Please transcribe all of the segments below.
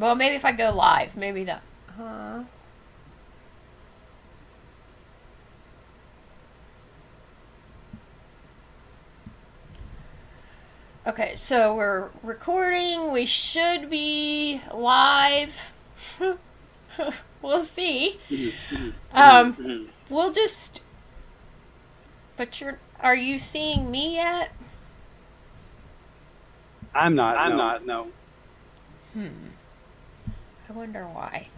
Well, maybe if I go live, maybe that. Okay, so we're recording. We should be live. We'll see. We'll just. But are you seeing me yet? I'm not. I'm no. not, no. I wonder why.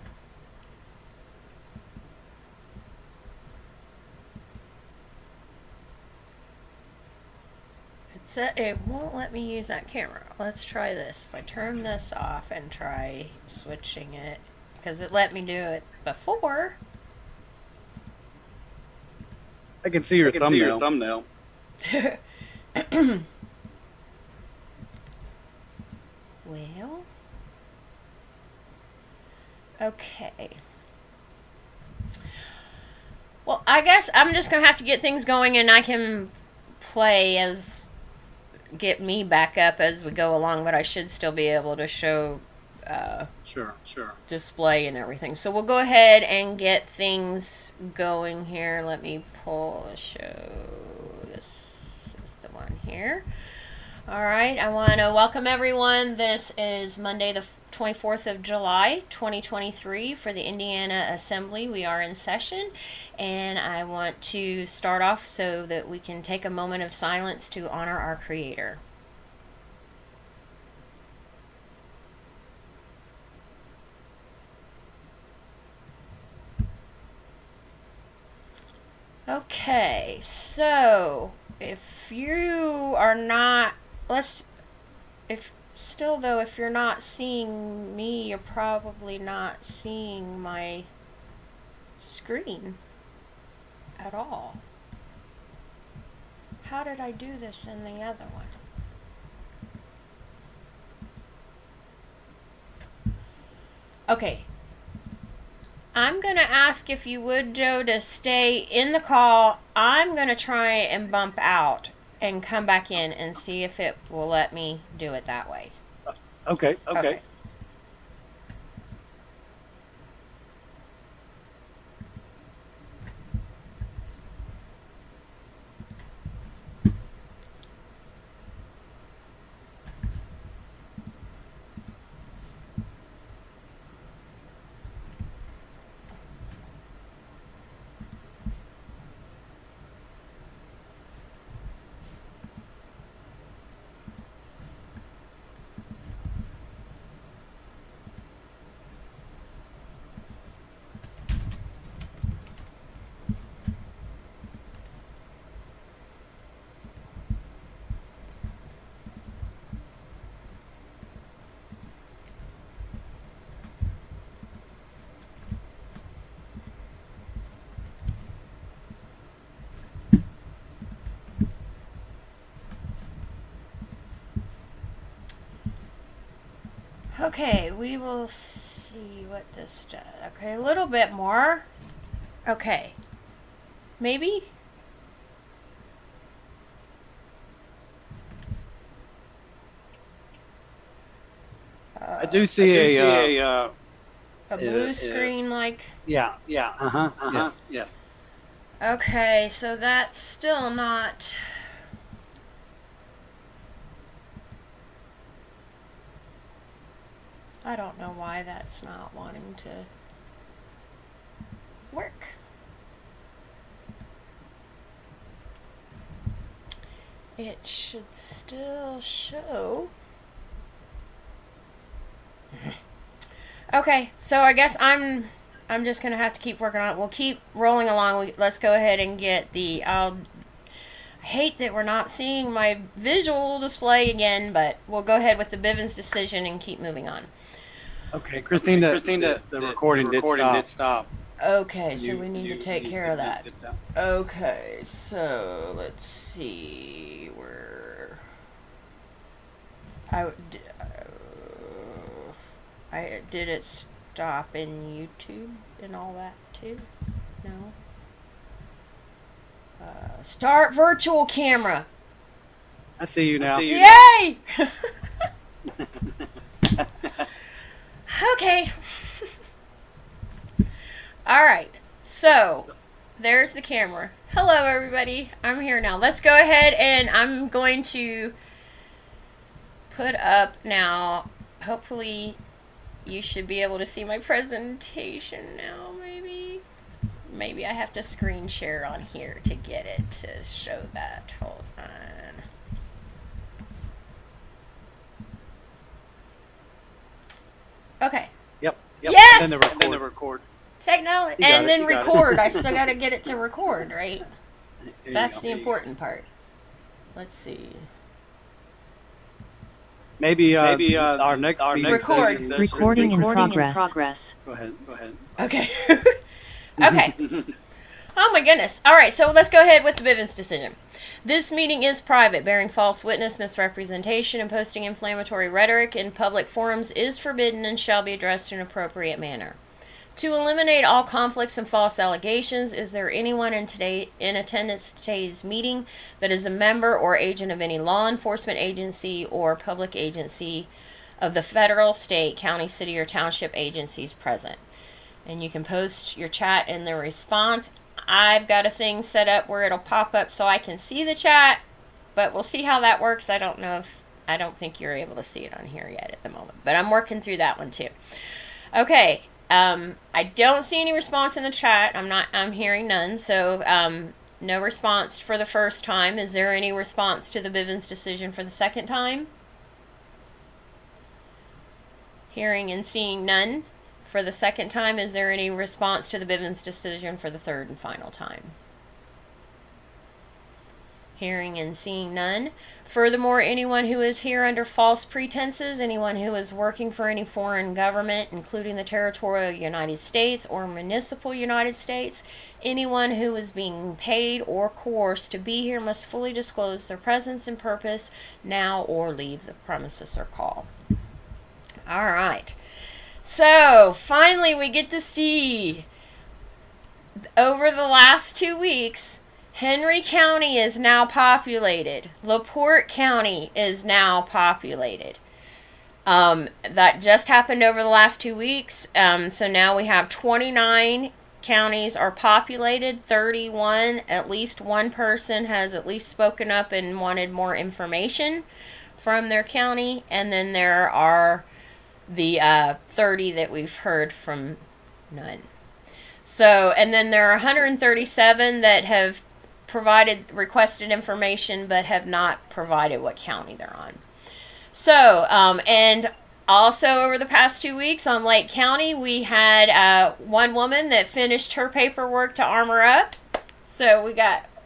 It won't let me use that camera. Let's try this. If I turn this off and try switching it, because it let me do it before. I can see your thumbnail. Well, okay. Well, I guess I'm just going to have to get things going, and I can get me back up as we go along, but I should still be able to show Sure. display and everything. So we'll go ahead and get things going here. Let me pull a show. This is the one here. All right, I want to welcome everyone. This is Monday the 24th of July, 2023 for the Indiana Assembly. We are in session, and I want to start off so that we can take a moment of silence to honor our Creator. Okay, so if you are not, if you're not seeing me, you're probably not seeing my screen at all. How did I do this in the other one? Okay. I'm going to ask if you would, Joe, to stay in the call. I'm going to try and bump out and come back in and see if it will let me do it that way. Okay. Okay, we will see what this does. Okay, a little bit more. Okay. Maybe? I do see a blue screen like. Yeah. Yes. Okay, so that's still not. I don't know why that's not wanting to work. It should still show. Okay, so I guess I'm just gonna have to keep working on it. We'll keep rolling along. Let's go ahead and get I hate that we're not seeing my visual display again, but we'll go ahead with the Bivens decision and keep moving on. Okay, Christine, the recording did stop. Okay, so we need to take care of that. Okay, so let's see where did it stop in YouTube and all that too? No. Start virtual camera. I see you now. Yay! Okay. All right. So, there's the camera. Hello, everybody. I'm here now. Let's go ahead and I'm going to put up now. Hopefully, you should be able to see my presentation now, maybe. Maybe I have to screen share on here to get it to show that. Hold on. Okay. Yep. Yes! And then the record. Technology. You got And it, then you got it. record. I still got to get it to record, right? There you That's go. the important part. Let's see. Maybe our next Record. session- Recording in progress. Go ahead. Okay. Okay. Oh my goodness. All right, so let's go ahead with the Bivens decision. This meeting is private. Bearing false witness, misrepresentation, and posting inflammatory rhetoric in public forums is forbidden and shall be addressed in an appropriate manner. To eliminate all conflicts and false allegations, is there anyone in attendance at today's meeting that is a member or agent of any law enforcement agency or public agency of the federal, state, county, city, or township agencies present? And you can post your chat in the response. I've got a thing set up where it'll pop up so I can see the chat, but we'll see how that works. I don't think you're able to see it on here yet at the moment, but I'm working through that one too. Okay. I don't see any response in the chat. I'm hearing none. So, no response for the first time. Is there any response to the Bivens decision for the second time? Hearing and seeing none. For the second time, is there any response to the Bivens decision for the third and final time? Hearing and seeing none. Furthermore, anyone who is here under false pretenses, anyone who is working for any foreign government, including the territorial United States or municipal United States, anyone who is being paid or coerced to be here must fully disclose their presence and purpose now or leave the premises or call. All right. So, finally, we get to see, over the last 2 weeks, Henry County is now populated. LaPorte County is now populated. That just happened over the last 2 weeks. So now we have 29 counties are populated. 31, at least one person has at least spoken up and wanted more information from their county. And then there are the 30 that we've heard from none. So, and then there are 137 that have requested information but have not provided what county they're on. So, and also over the past 2 weeks on Lake County, we had one woman that finished her paperwork to armor up. So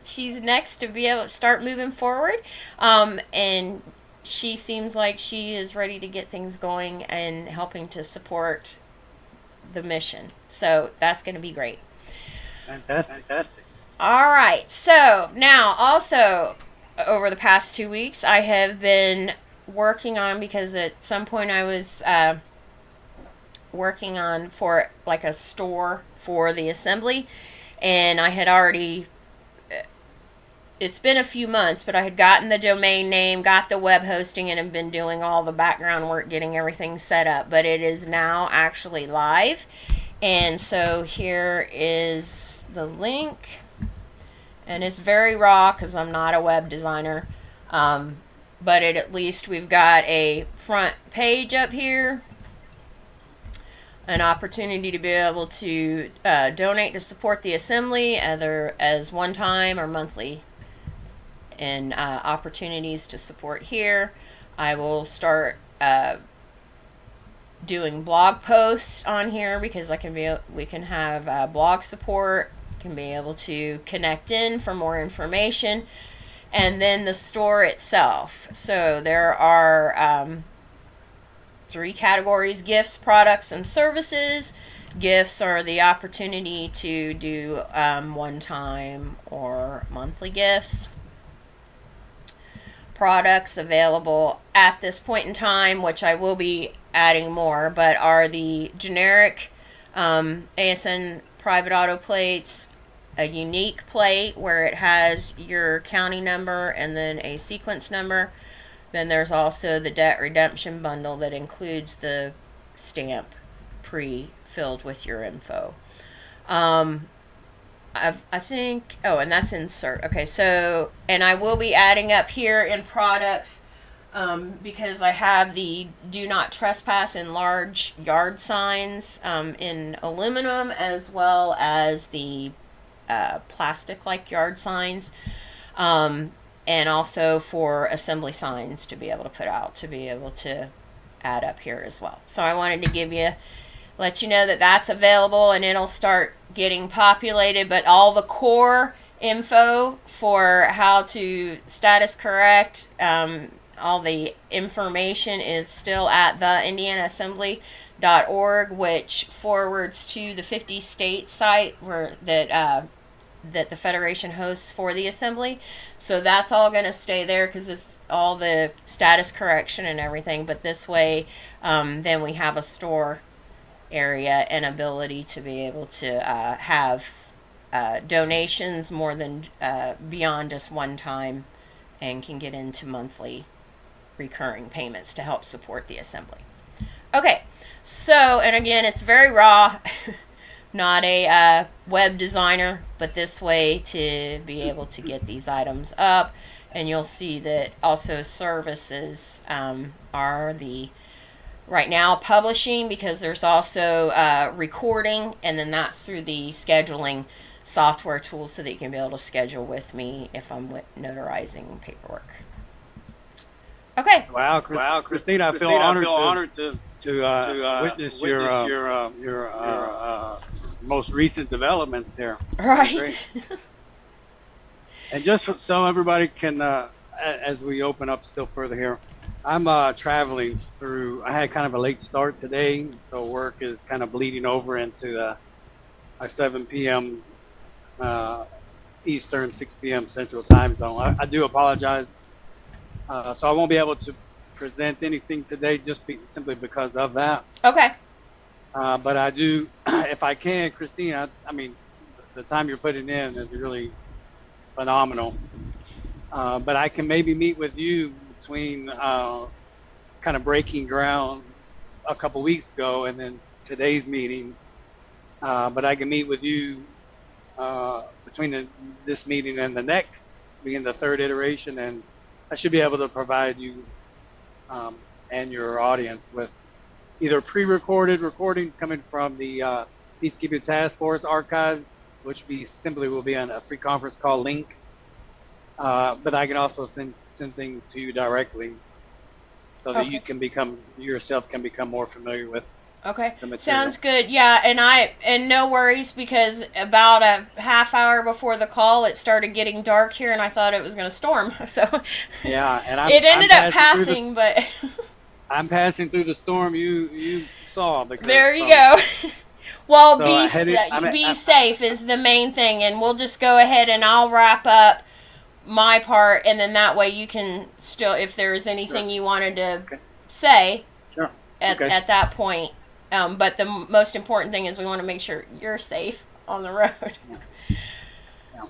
she's next to be able to start moving forward. And she seems like she is ready to get things going and helping to support the mission. So that's going to be great. Fantastic. All right. So now also over the past 2 weeks, I have been working on, because at some point I was working on for like a store for the assembly, and I had already, it's been a few months, but I had gotten the domain name, got the web hosting, and have been doing all the background work, getting everything set up. But it is now actually live. And so here is the link. And it's very raw because I'm not a web designer. But at least we've got a front page up here. An opportunity to be able to donate to support the assembly, either as one-time or monthly, and opportunities to support here. I will start doing blog posts on here because we can have blog support, can be able to connect in for more information, and then the store itself. So there are 3 categories: gifts, products, and services. Gifts are the opportunity to do one-time or monthly gifts. Products available at this point in time, which I will be adding more, but are the generic ASN private auto plates, a unique plate where it has your county number and then a sequence number. Then there's also the debt redemption bundle that includes the stamp pre-filled with your info. I think, oh, and that's insert. Okay, so, and I will be adding up here in products, because I have the do not trespass in large yard signs, in aluminum, as well as the plastic like yard signs, and also for assembly signs to be able to put out, to be able to add up here as well. So I wanted to let you know that that's available, and it'll start getting populated, but all the core info for how to status correct, all the information is still at the indianaassembly.org, which forwards to the 50 state site that the Federation hosts for the assembly. So that's all going to stay there, because it's all the status correction and everything. But this way, then we have a store area and ability to be able to have donations more than beyond just one time, and can get into monthly recurring payments to help support the assembly. Okay, so, and again, it's very raw. Not a web designer, but this way to be able to get these items up. And you'll see that also services are the right now publishing, because there's also recording, and then that's through the scheduling software tool, so that you can be able to schedule with me if I'm notarizing paperwork. Okay. Wow, Christine, I feel honored to witness your most recent development there. Right. And just so everybody can, as we open up still further here, I'm traveling through. I had kind of a late start today, so work is kind of bleeding over into our 7 p.m. Eastern, 6 p.m. Central Time Zone. I do apologize. So I won't be able to present anything today, just simply because of that. Okay. But I do, if I can, Christine, I mean, the time you're putting in is really phenomenal. But I can maybe meet with you between kind of breaking ground a couple weeks ago and then today's meeting. But I can meet with you between this meeting and the next, being the third iteration, and I should be able to provide you and your audience with either pre-recorded recordings coming from the Peacekeeping Task Force archive, which will be on a free conference call link. But I can also send things to you directly, so that you can become more familiar with. Okay, the material. Sounds good. Yeah, and no worries, because about a half hour before the call, it started getting dark here, and I thought it was going to storm. So yeah, and it ended up passing, but I'm passing through the storm you saw. There you go. Well, so be safe is the main thing, and we'll just go ahead and I'll wrap up my part, and then that way you can still, if there is anything you wanted to say at that point. But the most important thing is we want to make sure you're safe on the road. Yeah.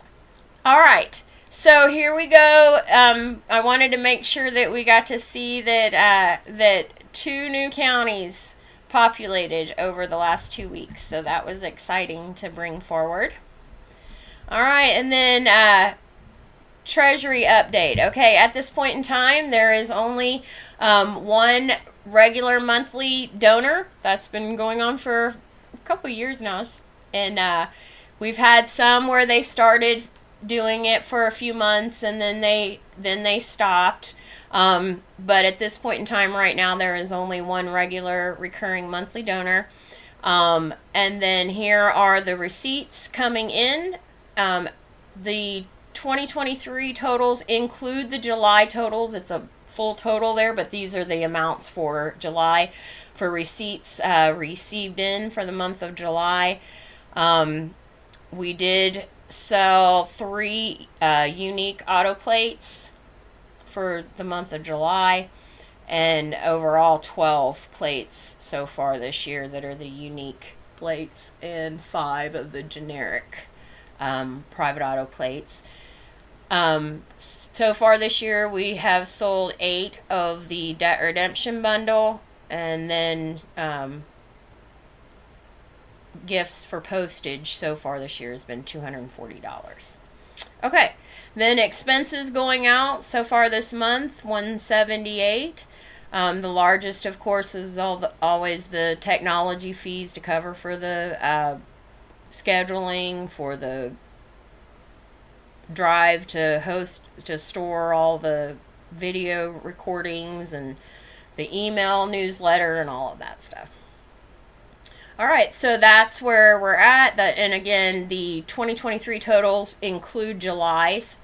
All right. So here we go. I wanted to make sure that we got to see that 2 new counties populated over the last 2 weeks. So that was exciting to bring forward. All right. And then Treasury update. Okay. At this point in time, there is only one regular monthly donor. That's been going on for a couple years now, and we've had some where they started doing it for a few months and then they stopped, but at this point in time right now there is only one regular recurring monthly donor, and then here are the receipts coming in. The 2023 totals include the July totals. It's a full total there, but these are the amounts for July for receipts received in for the month of July. We did sell 3 unique auto plates for the month of July, and overall 12 plates so far this year that are the unique plates, and 5 of the generic private auto plates. So far this year we have sold 8 of the debt redemption bundle, and then gifts for postage so far this year has been $240. Okay, then expenses going out so far this month, $178. The largest, of course, is always the technology fees to cover for the scheduling, for the drive to host, to store all the video recordings and the email newsletter and all of that stuff. All right, so that's where we're at. And again, the 2023 totals include July's.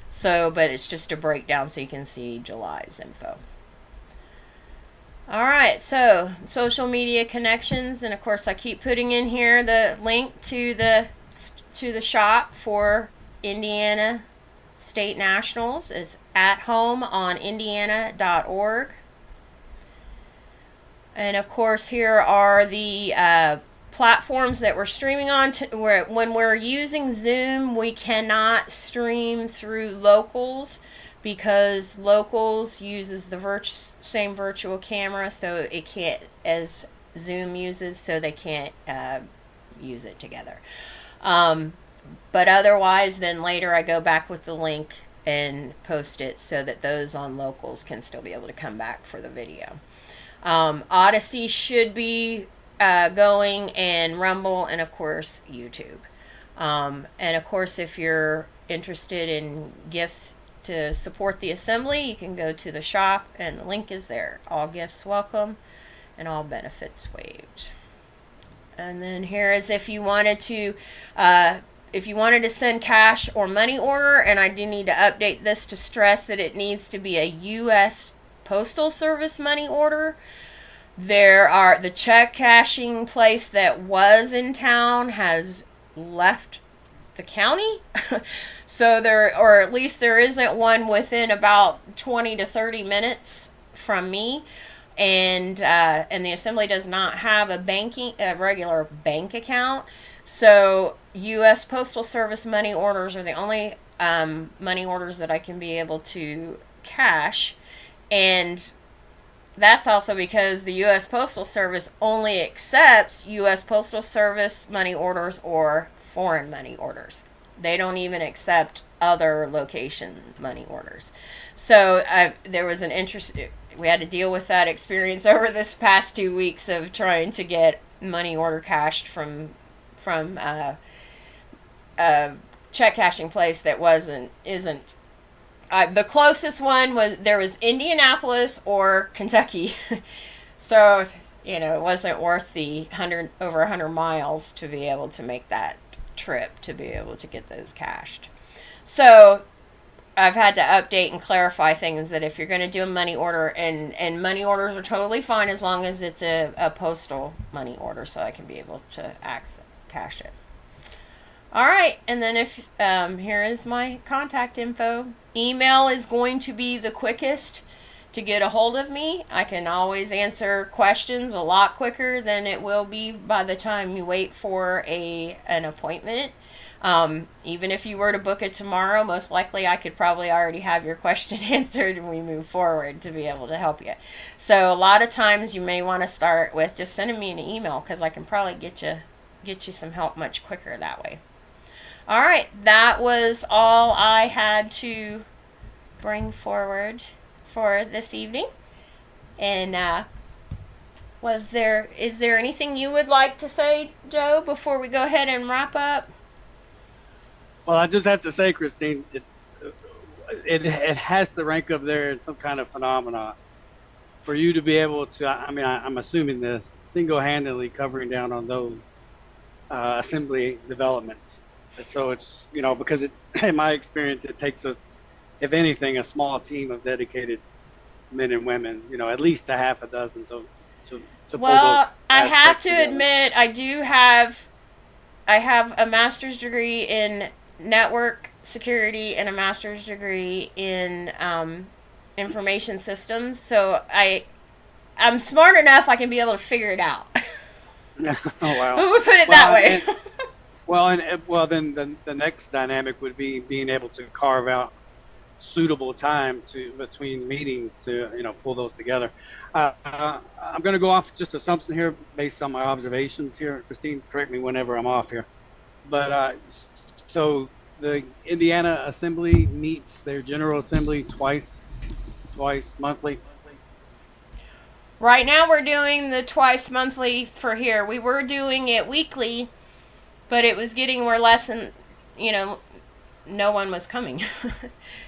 So, but it's just a breakdown so you can see July's info. All right, so social media connections, and of course I keep putting in here the link to the shop for Indiana State Nationals. It's at home on indiana.org. And of course, here are the platforms that we're streaming on. When we're using Zoom, we cannot stream through Locals because Locals uses the same virtual camera, so it can't, as Zoom uses, so they can't use it together. But otherwise, then later I go back with the link and post it so that those on Locals can still be able to come back for the video. Odyssey should be going, and Rumble, and of course YouTube. And of course, if you're interested in gifts to support the assembly, you can go to the shop and the link is there. All gifts welcome and all benefits waived. And then here is if you wanted to send cash or money order, and I do need to update this to stress that it needs to be a U.S. Postal Service money order. The check cashing place that was in town has left the county. So or at least there isn't one within about 20 to 30 minutes from me. And the assembly does not have a regular bank account. So U.S. Postal Service money orders are the only money orders that I can be able to cash. And that's also because the U.S. Postal Service only accepts U.S. Postal Service money orders or foreign money orders. They don't even accept other location money orders. So there was we had to deal with that experience over this past 2 weeks of trying to get money order cashed from a check cashing place that isn't. The closest one was Indianapolis or Kentucky. So, it wasn't worth the over 100 miles to be able to make that trip to be able to get those cashed. So I've had to update and clarify things that if you're going to do a money order, and money orders are totally fine as long as it's a postal money order, so I can be able to cash it. All right, and then if here is my contact info. Email is going to be the quickest to get a hold of me. I can always answer questions a lot quicker than it will be by the time you wait for an appointment. Even if you were to book it tomorrow, most likely I could probably already have your question answered and we move forward to be able to help you. So a lot of times you may want to start with just sending me an email, because I can probably get you some help much quicker that way. All right, that was all I had to bring forward for this evening. And is there anything you would like to say, Joe, before we go ahead and wrap up? Well, I just have to say, Christine, it has to rank up there in some kind of phenomena for you to be able to. I'm assuming this single-handedly covering down on those assembly developments. So it's, because in my experience, it takes if anything, a small team of dedicated men and women, at least a half a dozen to pull those. Well, I have to together. admit, I have a master's degree in network security and a master's degree in information systems. So I'm smart enough I can be able to figure it out. Oh, wow. We'll put it that way. Then the next dynamic would be being able to carve out suitable time between meetings to pull those together. I'm going to go off just assumption here based on my observations here. Christine, correct me whenever I'm off here. But so the Indiana Assembly meets their General Assembly twice monthly. Right now we're doing the twice monthly for here. We were doing it weekly, but it was getting more less and, no one was coming.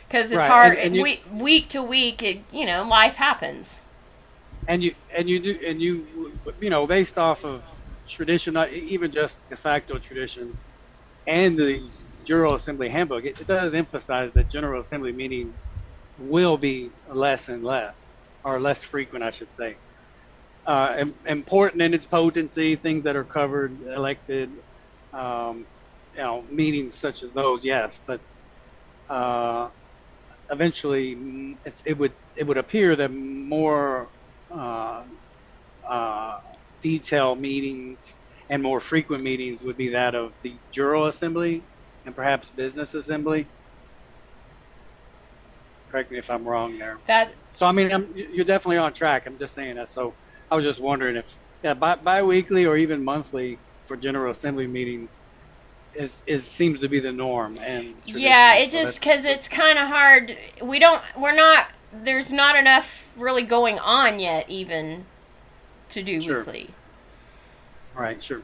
Because it's Right. hard. And you, week to week, life happens. and you based off of tradition, not even just de facto tradition, and the General Assembly handbook, it does emphasize that General Assembly meetings will be less and less, or less frequent, I should say. Important in its potency, things that are covered, elected, meetings such as those, yes, but eventually it would appear that more detailed meetings and more frequent meetings would be that of the General Assembly and perhaps Business Assembly. Correct me if I'm wrong there. So I mean, you're definitely on track. I'm just saying that. So I was just wondering if bi-weekly or even monthly for General Assembly meetings seems to be the norm. And yeah, it just because it's kind of hard. There's not enough really going on yet even to do weekly. Right, sure.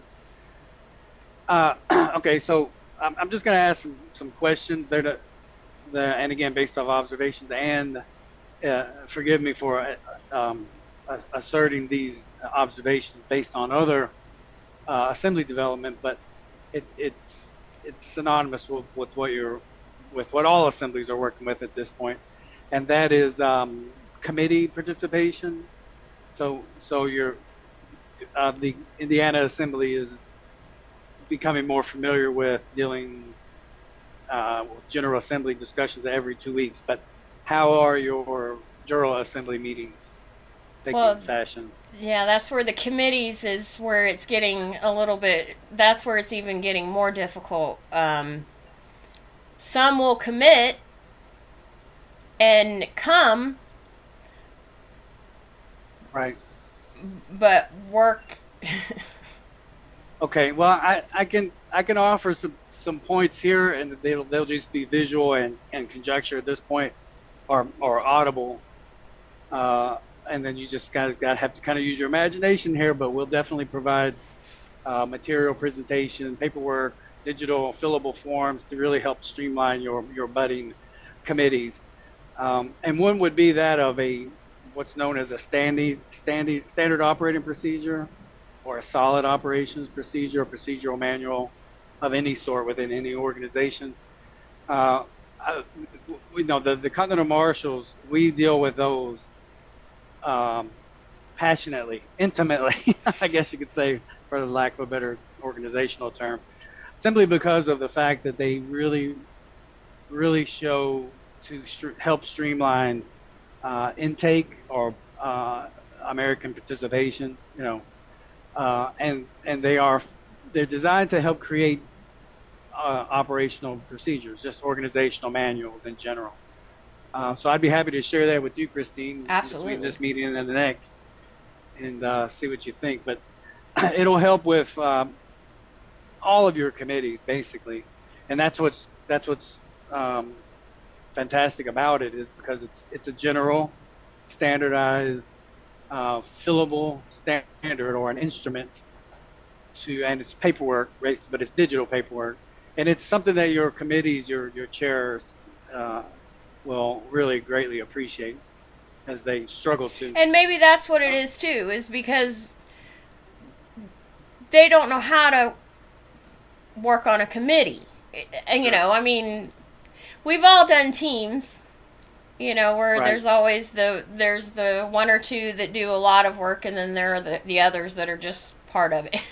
Okay, so I'm just going to ask some questions there and again, based off observations, and forgive me for asserting these observations based on other assembly development, but it's synonymous with what all assemblies are working with at this point, and that is committee participation. So the Indiana Assembly is becoming more familiar with dealing with General Assembly discussions every 2 weeks. But how are your General Assembly meetings taking fashion? Yeah, that's where the committees is where it's getting a little bit. That's where it's even getting more difficult. Some will commit and come, right? But work. Okay, well, I can offer some points here, and they'll just be visual and conjecture at this point, or audible, and then you just guys have to kind of use your imagination here. But we'll definitely provide material, presentation, paperwork, digital fillable forms to really help streamline your budding committees. And one would be that of what's known as a standard operating procedure, or a solid operations procedure, or procedural manual of any sort within any organization. We know the Continental Marshals, we deal with those passionately, intimately, I guess you could say, for the lack of a better organizational term, simply because of the fact that they really, really show to help streamline intake or American participation, and they're designed to help create operational procedures, just organizational manuals in general. So I'd be happy to share that with you, Christine, Absolutely, between this meeting and the next, and see what you think. But it'll help with all of your committees, basically, and that's what's fantastic about it, is because it's a general, standardized, fillable standard, or an instrument and it's paperwork, but it's digital paperwork, and it's something that your committees, your chairs, will really greatly appreciate as they struggle to. And maybe that's what it is too, is because they don't know how to work on a committee. And I mean, we've all done teams, where right. There's always there's the one or two that do a lot of work, and then there are the others that are just part of it.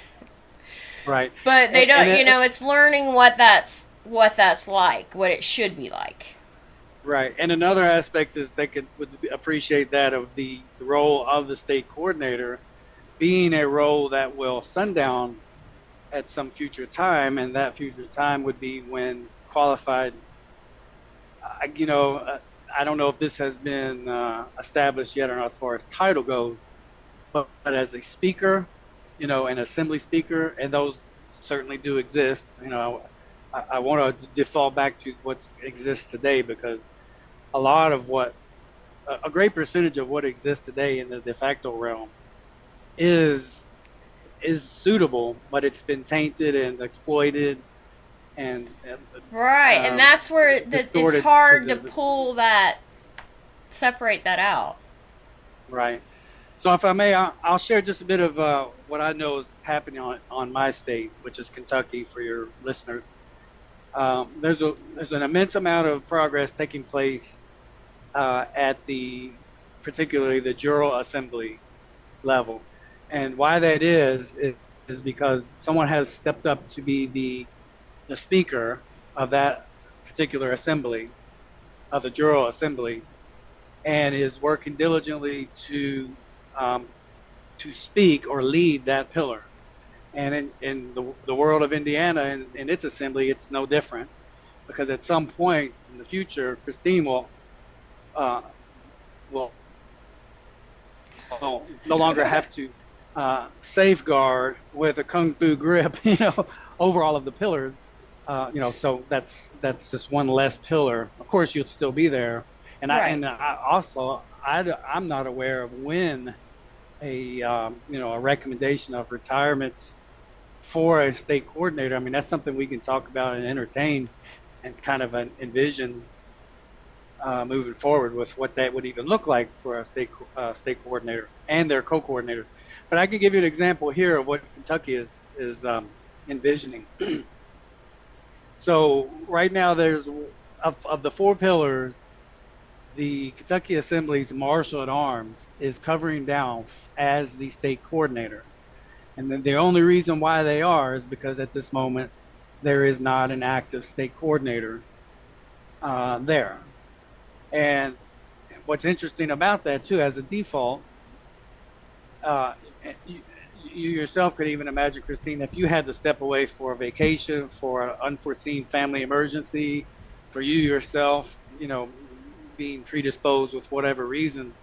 Right. But they don't, it's learning what that's like, what it should be like. Right. And another aspect is they would appreciate that of the role of the state coordinator being a role that will sundown at some future time, and that future time would be when qualified I don't know if this has been established yet or not as far as title goes, but as a speaker, an assembly speaker, and those certainly do exist. I want to default back to what exists today because a lot of a great percentage of what exists today in the de facto realm is suitable, but it's been tainted and exploited and Right, and that's where it's distorted hard to pull that, separate that out. right. So if I may, I'll share just a bit of what I know is happening on my state, which is Kentucky, for your listeners. There's an immense amount of progress taking place at particularly the General Assembly level, and why that is because someone has stepped up to be the speaker of that particular assembly, of the General Assembly, and is working diligently to speak or lead that pillar. And in the world of Indiana and in its assembly, it's no different, because at some point in the future, Christine uh, will no longer have to safeguard with a kung fu grip, over all of the pillars. So that's just one less pillar. Of course, you'll still be there, and Right. I'm not aware of when a recommendation of retirement for a state coordinator. I mean, that's something we can talk about and entertain, and kind of envision moving forward with what that would even look like for a state coordinator and their co-coordinators. But I can give you an example here of what Kentucky is envisioning. So right now, there's of the four pillars, the Kentucky Assembly's Marshal at Arms is covering down as the state coordinator. And then the only reason why they are is because at this moment, there is not an active state coordinator there. And what's interesting about that, too, as a default, you yourself could even imagine, Christine, if you had to step away for a vacation, for an unforeseen family emergency, for you yourself, being predisposed with whatever reason,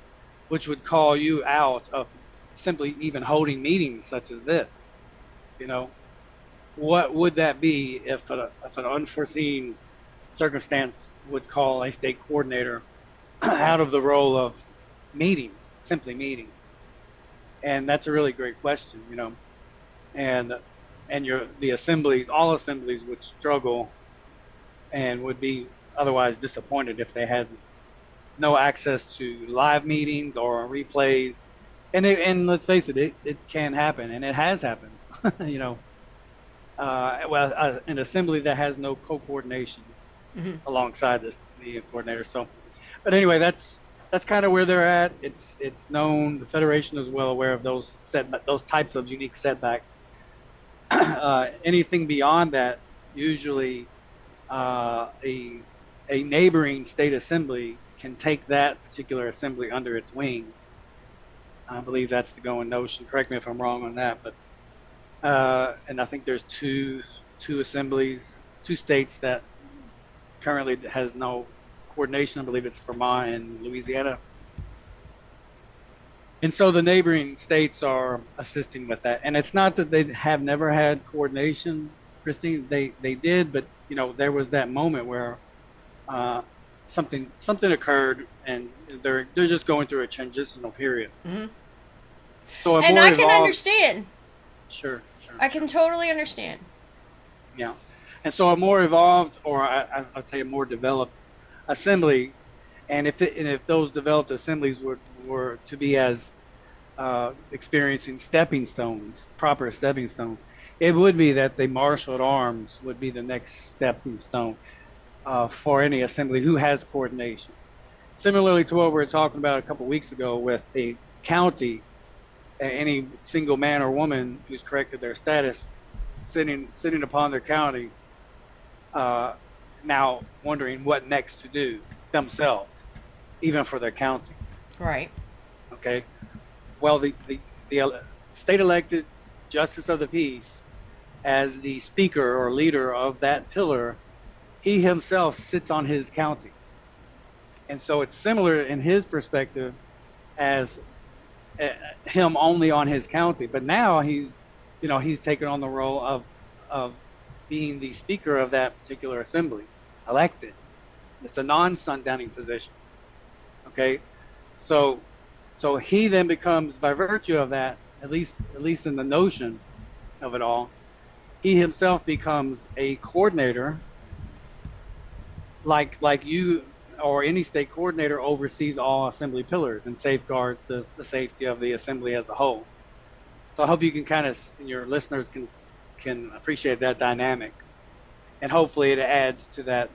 which would call you out of simply even holding meetings such as this. What would that be if an unforeseen circumstance would call a state coordinator out of the role of meetings, simply meetings? And that's a really great question, and the assemblies, all assemblies would struggle and would be otherwise disappointed if they had no access to live meetings or replays. And let's face it, it can happen, and it has happened. An assembly that has no co-coordination alongside the coordinator. So, but anyway, that's kind of where they're at. It's known. The Federation is well aware of those types of unique setbacks. Anything beyond that, usually a neighboring state assembly can take that particular assembly under its wing. I believe that's the going notion. Correct me if I'm wrong on that, but and I think there's two states that currently has no coordination. I believe it's Vermont and Louisiana. And so the neighboring states are assisting with that. And it's not that they have never had coordination, Christine. They did, but there was that moment where something occurred, and they're just going through a transitional period. Mm-hmm. So and I can understand. Sure. I can totally understand. Yeah, and so a more evolved, or I'd say a more developed assembly, and if those developed assemblies were to be as experiencing proper stepping stones, it would be that the Marshal at Arms would be the next stepping stone for any assembly who has coordination. Similarly to what we were talking about a couple weeks ago with a county, any single man or woman who's corrected their status, sitting upon their county, now wondering what next to do themselves, even for their county. Right. Okay. Well, the state elected justice of the peace, as the speaker or leader of that pillar, he himself sits on his county. And so it's similar in his perspective as him only on his county. But now he's taken on the role of being the speaker of that particular assembly, elected. It's a non-sundowning position. Okay, so he then becomes, by virtue of that, at least in the notion of it all, he himself becomes a coordinator, like you or any state coordinator oversees all assembly pillars and safeguards the safety of the assembly as a whole. So I hope you can kind of, your listeners can appreciate that dynamic, and hopefully it adds to that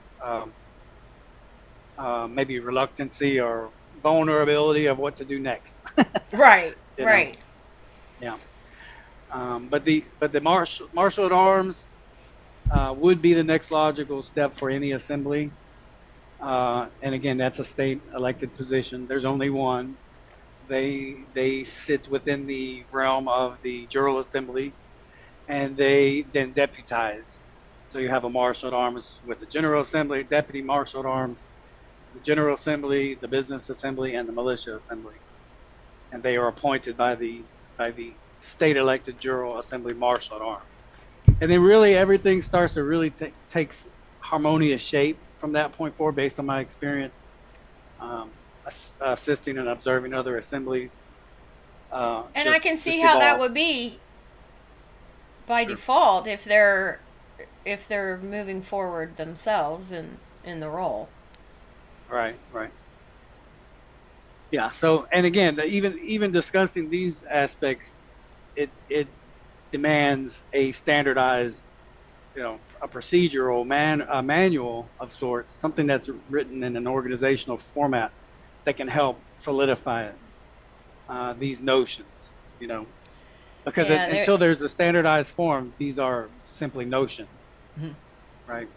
maybe reluctancy or vulnerability of what to do next. Right. You know? Right. Yeah. But the marshal at arms would be the next logical step for any assembly. And again, that's a state elected position. There's only one. They sit within the realm of the General Assembly, and they then deputize. So you have a marshal at arms with the General Assembly, deputy marshal at arms, the General Assembly, the Business Assembly, and the Militia Assembly, and they are appointed by the state elected General Assembly marshal at arms. And then really everything starts to really takes harmonious shape from that point forward, based on my experience assisting and observing other assemblies. And I can see how that would be by default if they're moving forward themselves in the role. Right. Yeah. So, and again, even discussing these aspects, it demands a standardized, a procedural manual of sorts, something that's written in an organizational format that can help solidify it, these notions, because until there's a standardized form, these are simply notions, right?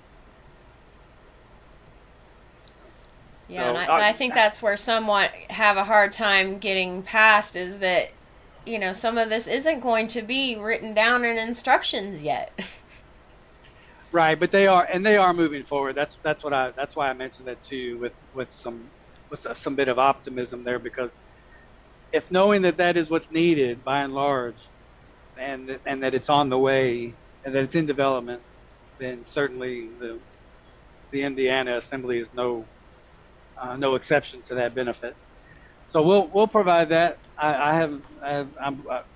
Yeah, so, and I think that's where somewhat have a hard time getting past is that, some of this isn't going to be written down in instructions yet. Right, but they are moving forward. That's why I mentioned that too, with some bit of optimism there, because if knowing that is what's needed by and large, and that it's on the way and that it's in development, then certainly the Indiana Assembly is no exception to that benefit. So we'll provide that.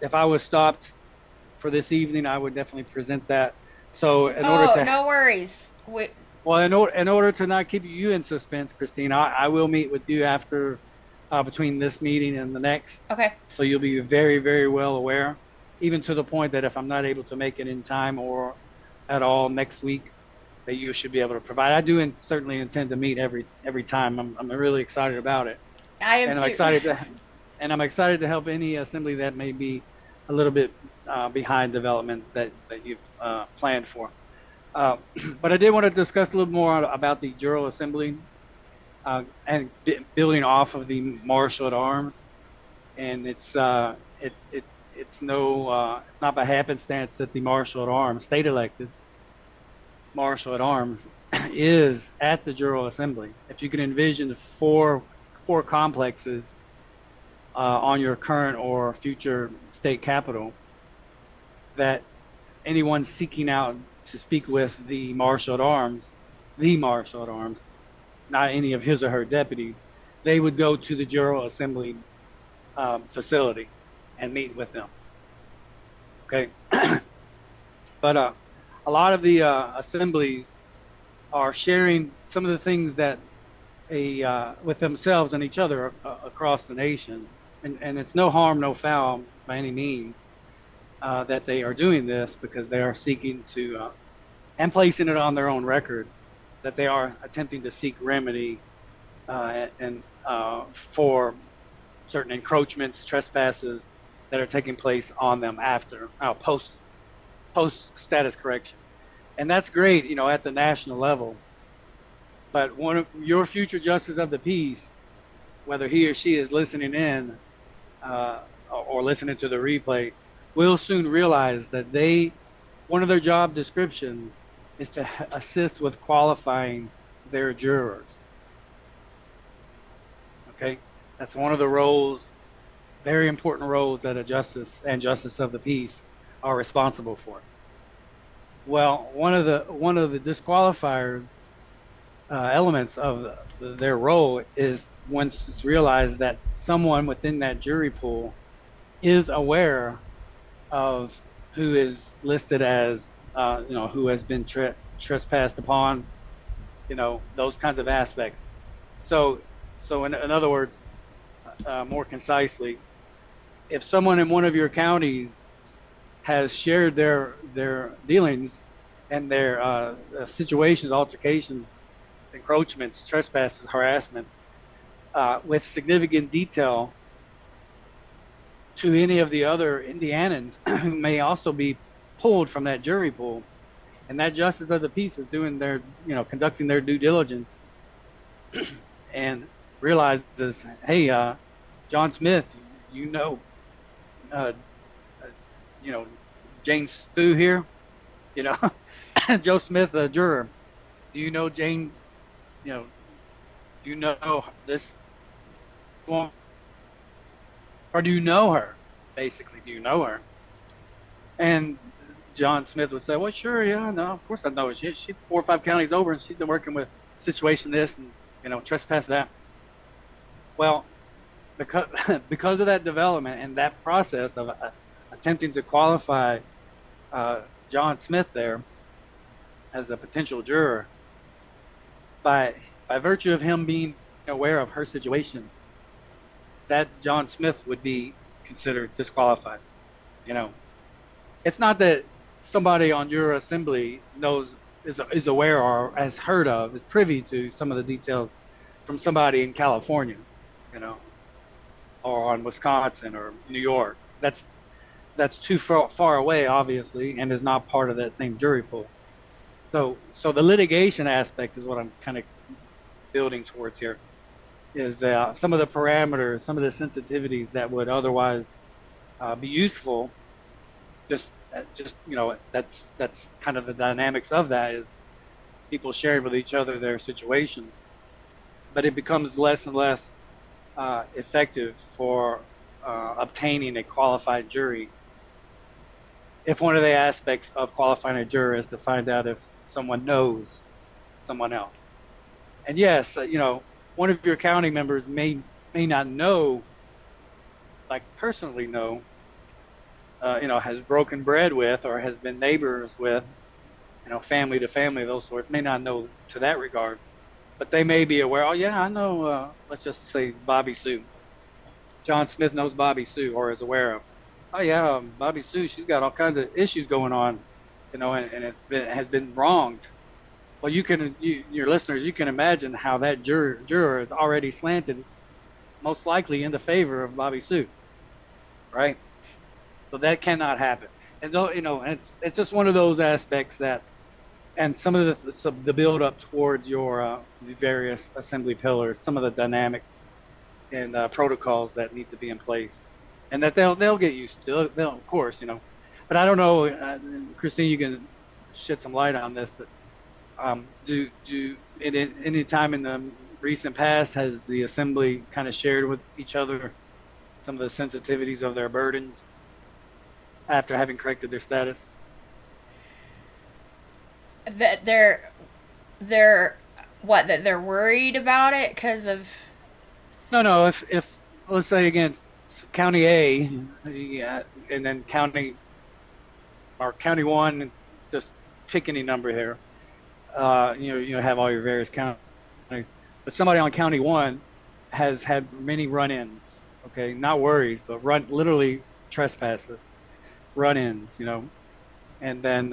If I was stopped for this evening, I would definitely present that. So no worries. In order to not keep you in suspense, Christine, I will meet with you after between this meeting and the next. Okay. So you'll be very, very well aware, even to the point that if I'm not able to make it in time or at all next week, that you should be able to provide. I do certainly intend to meet every time. I'm really excited about it. I am too. I'm excited to help any assembly that may be a little bit behind development that you've planned for. But I did want to discuss a little more about the General Assembly and building off of the Marshal at Arms. And it's not by happenstance that the Marshal at Arms, state elected Marshal at Arms, is at the General Assembly. If you can envision four complexes on your current or future state capital, that anyone seeking out to speak with the Marshal at Arms, not any of his or her deputies, they would go to the General Assembly facility and meet with them. Okay. But a lot of the assemblies are sharing some of the things that with themselves and each other across the nation, and it's no harm, no foul by any means that they are doing this, because they are seeking to and placing it on their own record that they are attempting to seek remedy and for certain encroachments, trespasses that are taking place on them after post status correction. And that's great, at the national level. But one of your future justice of the peace, whether he or she is listening in or listening to the replay, will soon realize that one of their job descriptions is to assist with qualifying their jurors. Okay, that's one of the roles, very important roles that a justice and justice of the peace are responsible for. Well, one of the disqualifiers elements of their role is once it's realized that someone within that jury pool is aware of who is listed as, who has been trespassed upon, those kinds of aspects. So, in other words, more concisely, if someone in one of your counties has shared their dealings and their situations, altercations, encroachments, trespasses, harassments, with significant detail to any of the other Indianans who may also be pulled from that jury pool, and that justice of the peace is doing their, conducting their due diligence and realizes, hey, John Smith, you know, uh, you know, Jane Stu here, you know, Joe Smith, a juror. Do you know Jane? You know, do you know this woman, or do you know her? Basically, do you know her? And John Smith would say, "Well, sure, yeah, no, of course I know her. She's 4 or 5 counties over, and she's been working with situation this and trespass that." Well, because because of that development and that process of attempting to qualify John Smith there as a potential juror, by virtue of him being aware of her situation, that John Smith would be considered disqualified. You know, it's not that somebody on your assembly is aware or has heard of, is privy to some of the details from somebody in California, you know, or on Wisconsin or New York. That's too far away, obviously, and is not part of that same jury pool. So the litigation aspect is what I'm kind of building towards here. Is some of the parameters, some of the sensitivities that would otherwise be useful. Just that's kind of the dynamics of that, is people sharing with each other their situation, but it becomes less and less effective for obtaining a qualified jury if one of the aspects of qualifying a juror is to find out if someone knows someone else. And yes, one of your county members may not know, like personally know, has broken bread with or has been neighbors with, family to family, those sorts, may not know to that regard, but they may be aware. Oh yeah, I know. Let's just say Bobby Sue. John Smith knows Bobby Sue or is aware of. Oh yeah, Bobby Sue. She's got all kinds of issues going on, and has been wronged. Well, your listeners, you can imagine how that juror is already slanted, most likely in the favor of Bobby Sue, right? So that cannot happen. And though, it's just one of those aspects that, and some of the build up towards your various assembly pillars, some of the dynamics and protocols that need to be in place, and that they'll get used to. They'll of course, but I don't know, Christine, you can shed some light on this, but do at any time in the recent past has the assembly kind of shared with each other some of the sensitivities of their burdens after having corrected their status? That they're that they're worried about it because of. No. If let's say again, County A, yeah, and then County One, just pick any number here. You have all your various counties, but somebody on County One has had many run-ins. Okay, not worries, but literally trespasses, run-ins. And then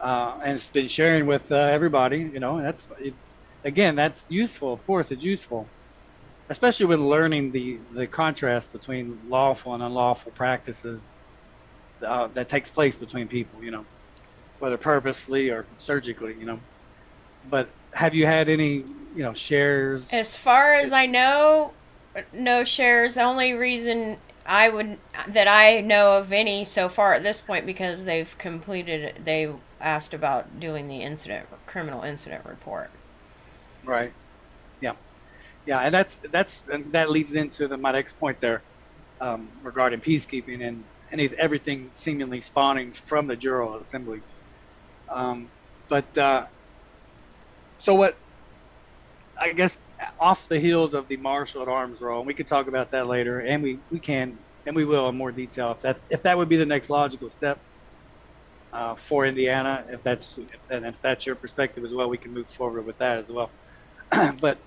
and it's been sharing with everybody. And again, that's useful. Of course, it's useful, especially when learning the contrast between lawful and unlawful practices that takes place between people. Whether purposefully or surgically. But have you had any, shares? As far as I know, no shares. The only reason that I know of any so far at this point, because they asked about doing the criminal incident report. Right. Yeah. Yeah, and that leads into my next point there, regarding peacekeeping and everything seemingly spawning from the General Assembly. But so what? I guess off the heels of the marshaled arms role, and we could talk about that later, and we can and we will in more detail if that would be the next logical step for Indiana. If that's your perspective as well, we can move forward with that as well. But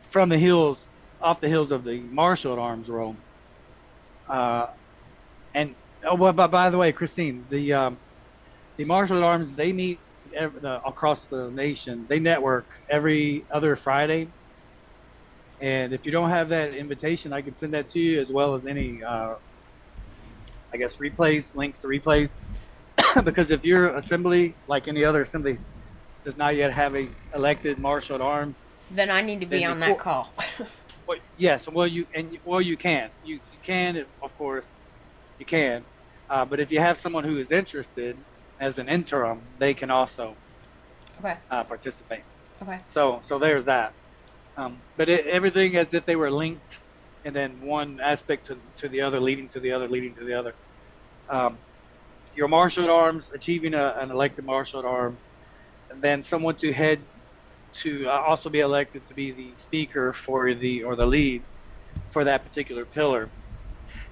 from the heels, off the heels of the marshaled arms role, uh, and oh, well, by the way, Christine, the marshaled arms, they meet across the nation. They network every other Friday. And if you don't have that invitation, I can send that to you, as well as any, I guess, links to replays. Because if your assembly, like any other assembly, does not yet have a elected marshal at arms, Then I need to be on that call. well, yes, you can, you can, of course, you can. But if you have someone who is interested as an interim, they can also Okay. participate. Okay. So there's that. But everything as if they were linked, and then one aspect to the other, leading to the other, leading to the other. Your marshal at arms, achieving an elected marshal at arms, and then someone to head to also be elected to be the speaker for the lead for that particular pillar.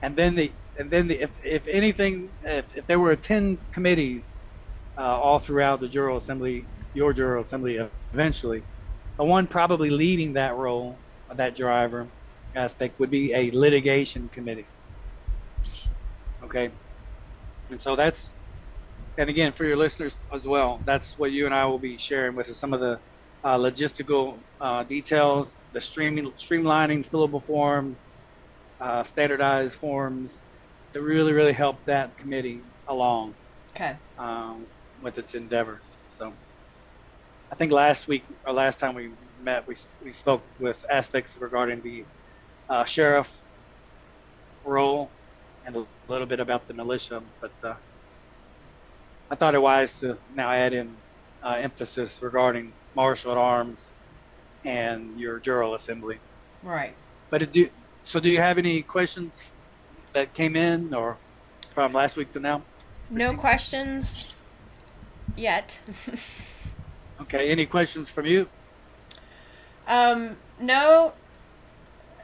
And then if anything, if there were 10 committees all throughout the General Assembly, your General Assembly eventually, the one probably leading that role, that driver aspect, would be a litigation committee. Okay. And so and again, for your listeners as well, that's what you and I will be sharing with some of the logistical details, the streamlining fillable forms, standardized forms, to really, really help that committee along Okay. with its endeavors. So I think last time we met, we spoke with aspects regarding the sheriff role and a little bit about the militia, but I thought it wise to now add in emphasis regarding marshal at arms and your General Assembly. Right. But do you have any questions that came in or from last week to now? No questions yet. Okay. Any questions from you? No,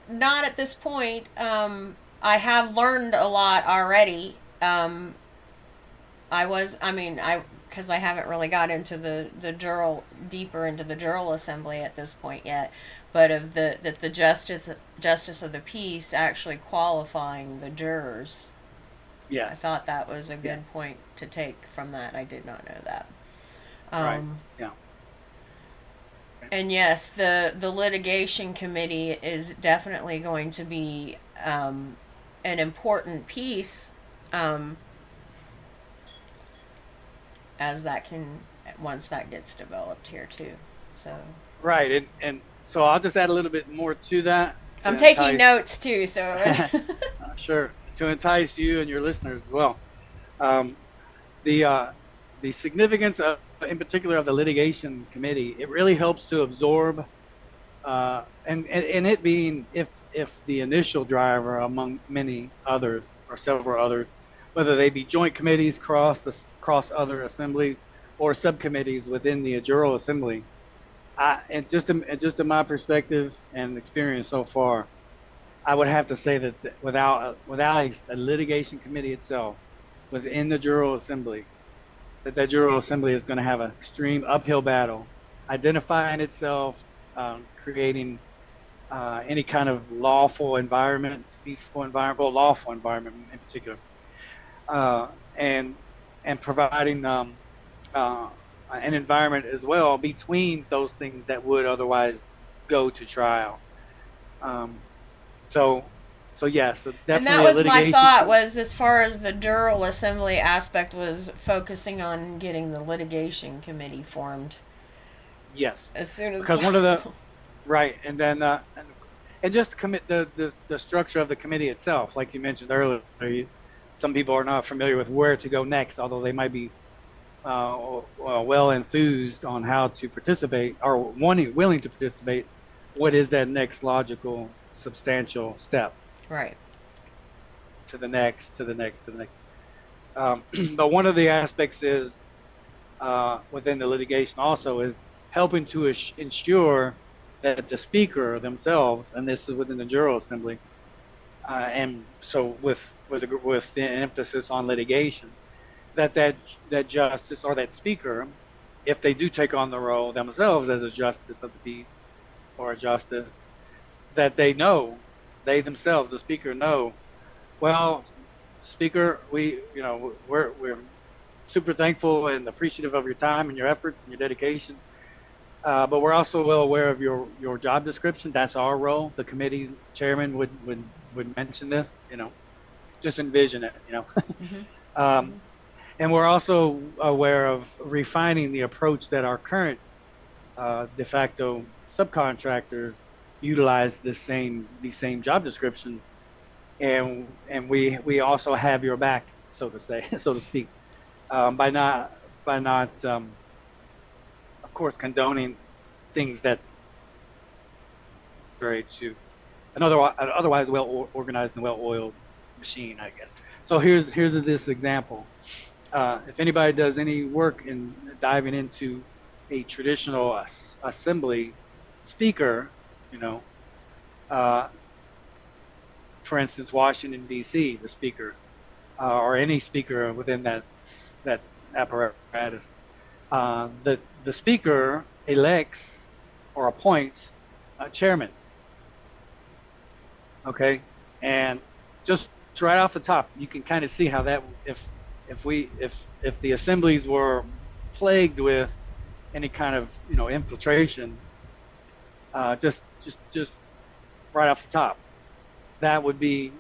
not at this point. I have learned a lot already. Because I haven't really got into deeper into the Jural Assembly at this point yet, but that the justice of the peace actually qualifying the jurors. Yeah. I thought that was a good point to take from that. I did not know that. Right. Yeah. And yes, the litigation committee is definitely going to be an important piece. As once that gets developed here too. So right, and so I'll just add a little bit more to that. I'm taking notes too, so sure, to entice you and your listeners as well. The significance in particular of the litigation committee, it really helps to absorb, and it being if the initial driver among many others or several others, whether they be joint committees cross other assemblies or subcommittees within the Jural Assembly. And just in my perspective and experience so far, I would have to say that without a litigation committee itself within the Jural Assembly, that Jural Assembly is going to have an extreme uphill battle, identifying itself, creating any kind of lawful environment, peaceful environment, well, lawful environment in particular, and providing an environment as well between those things that would otherwise go to trial. So yeah, so definitely. And that was my thought, was as far as the Jural Assembly aspect was focusing on getting the litigation committee formed. Yes. As soon as because possible. one of the right, and then and just to commit the structure of the committee itself, like you mentioned earlier. Some people are not familiar with where to go next, although they might be well enthused on how to participate or willing to participate. what is that next logical, substantial step Right. to the next, to the next, to the next. But one of the aspects is within the litigation also is helping to ensure that the speaker themselves, and this is within the General Assembly, and so with the emphasis on litigation, that justice or that speaker, if they do take on the role themselves as a justice of the peace or a justice, that they themselves, the speaker, know, well, speaker, we're super thankful and appreciative of your time and your efforts and your dedication. But we're also well aware of your job description. That's our role. The committee chairman would mention this, just envision it, Mm-hmm. and we're also aware of refining the approach that our current de facto subcontractors utilize these same job descriptions, and we also have your back, so to say, so to speak, by not of course condoning things that are to an otherwise well organized and well oiled machine, I guess. So here's this example. If anybody does any work in diving into a traditional assembly speaker, uh, for instance, Washington D.C., the speaker, or any speaker within that apparatus, the speaker elects or appoints a chairman. Okay, and just right off the top, you can kind of see how that if the assemblies were plagued with any kind of infiltration, just right off the top, that would be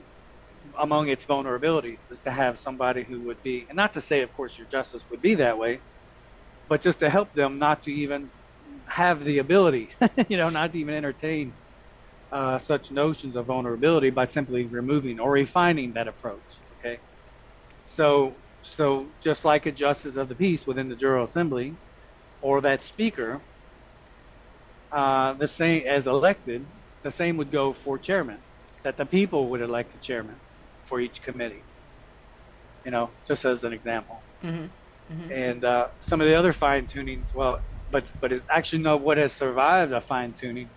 among its vulnerabilities, is to have somebody who would be, and not to say, of course, your justice would be that way, but just to help them not to even have the ability, not to even entertain such notions of vulnerability by simply removing or refining that approach. Okay, so just like a justice of the peace within the General Assembly, or that speaker, the same as elected, the same would go for chairman, that the people would elect a chairman for each committee. Just as an example. Mm-hmm. Mm-hmm. And some of the other fine tunings, well, but it's actually no, what has survived a fine tuning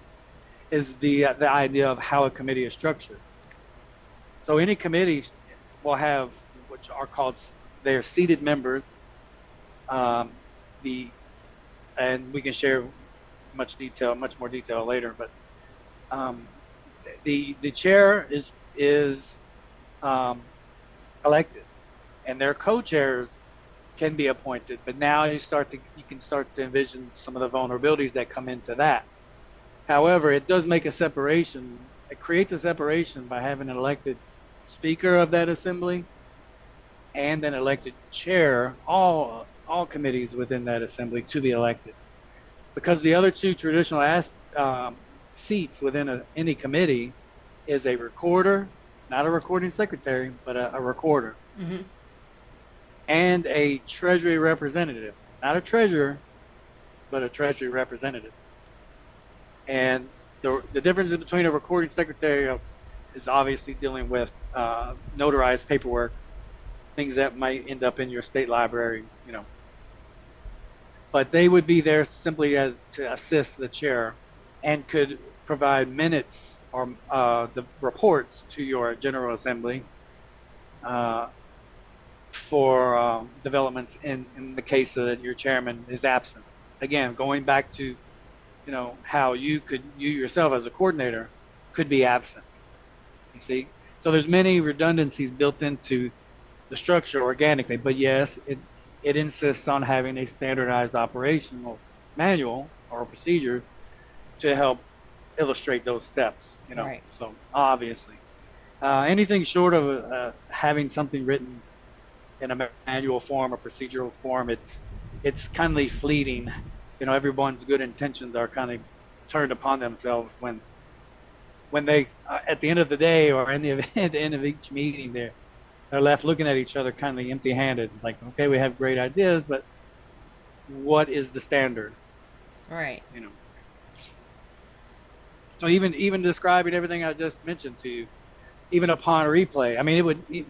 is the idea of how a committee is structured. So any committee will have, which are called, they're seated members. And we can share much more detail later. But the chair is elected, and their co-chairs can be appointed. But now you can start to envision some of the vulnerabilities that come into that. However, it does make a separation. It creates a separation by having an elected speaker of that assembly and an elected chair, all committees within that assembly to be elected. Because the other two traditional seats within any committee is a recorder, not a recording secretary, but a recorder, Mm-hmm. and a treasury representative, not a treasurer, but a treasury representative. And the difference between a recording secretary is obviously dealing with notarized paperwork, things that might end up in your state libraries, But they would be there simply to assist the chair, and could provide minutes or the reports to your General Assembly for developments in the case that your chairman is absent. Again, going back to how you yourself as a coordinator could be absent. You see, so there's many redundancies built into the structure organically, but yes, it insists on having a standardized operational manual or procedure to help illustrate those steps. Right. So obviously, anything short of having something written in a manual form or procedural form, it's kind of fleeting. Everyone's good intentions are kind of turned upon themselves when they, at the end of the day or at the end of each meeting, they're left looking at each other kind of empty-handed, like, okay, we have great ideas, but what is the standard? Right. So even describing everything I just mentioned to you, even upon replay, I mean,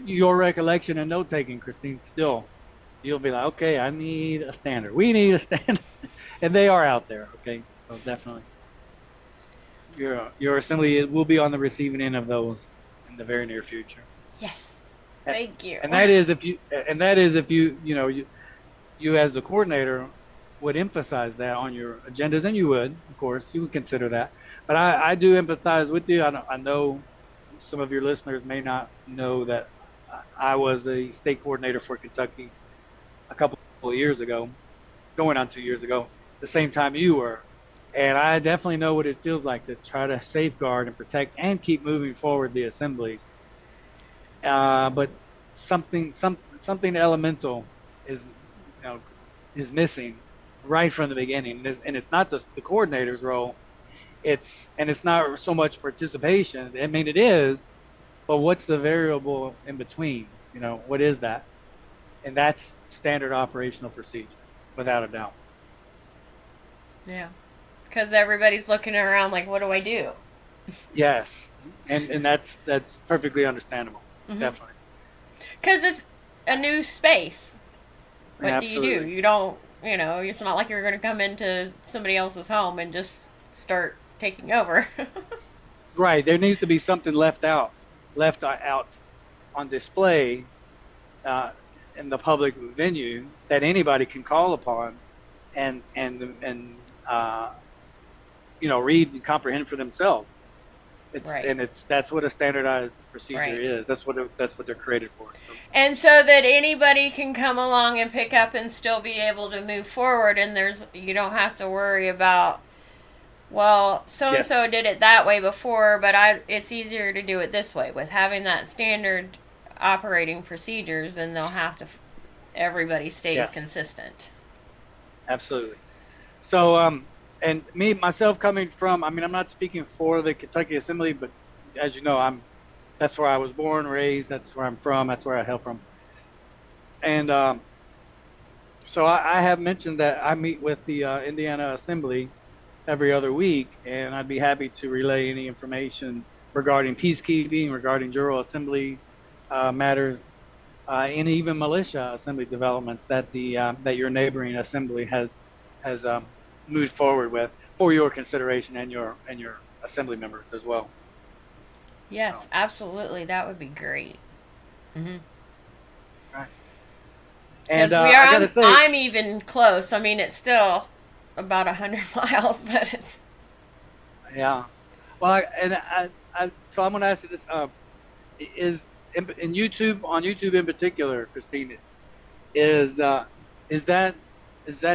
your recollection and note taking, Christine, still, you'll be like, okay, I need a standard. We need a standard, and they are out there. Okay, so definitely, your assembly will be on the receiving end of those in the very near future. Yes. And, Thank you. and that is if you as the coordinator would emphasize that on your agendas, and you would, of course, you would consider that. But I do empathize with you. I know some of your listeners may not know that I was a state coordinator for Kentucky a couple of years ago, going on 2 years ago, the same time you were. And I definitely know what it feels like to try to safeguard and protect and keep moving forward the assembly. But something elemental is, is missing right from the beginning, and it's not the coordinator's role. It's not so much participation. I mean, it is, but what's the variable in between? What is that? And that's standard operational procedures, without a doubt. Yeah. Because everybody's looking around like, what do I do? Yes, and that's perfectly understandable. Mm-hmm. Definitely. Because it's a new space. What Absolutely. do you do? You don't, it's not like you're going to come into somebody else's home and just start taking over. Right. There needs to be something left out on display in the public venue that anybody can call upon and read and comprehend for themselves. Right. That's what a standardized procedure Right. is. That's what they're created for. So. And so that anybody can come along and pick up and still be able to move forward, and you don't have to worry about, well, so and so did it that way before, but it's easier to do it this way. With having that standard operating procedures, then they'll have to everybody stays consistent. Absolutely. So and myself coming from, I mean, I'm not speaking for the Kentucky Assembly, but as you know, that's where I was born, raised, that's where I'm from, that's where I hail from. And so I have mentioned that I meet with the Indiana Assembly every other week, and I'd be happy to relay any information regarding peacekeeping, regarding General Assembly matters, and even militia assembly developments that that your neighboring assembly has moved forward with for your consideration and your assembly members as well. Yes, absolutely. That would be great. Mm-hmm. Right. Because I'm even close. I mean, it's still about 100 miles, but it's. Yeah. Well, so I'm going to ask you this: is in YouTube, on YouTube in particular, Christine, is that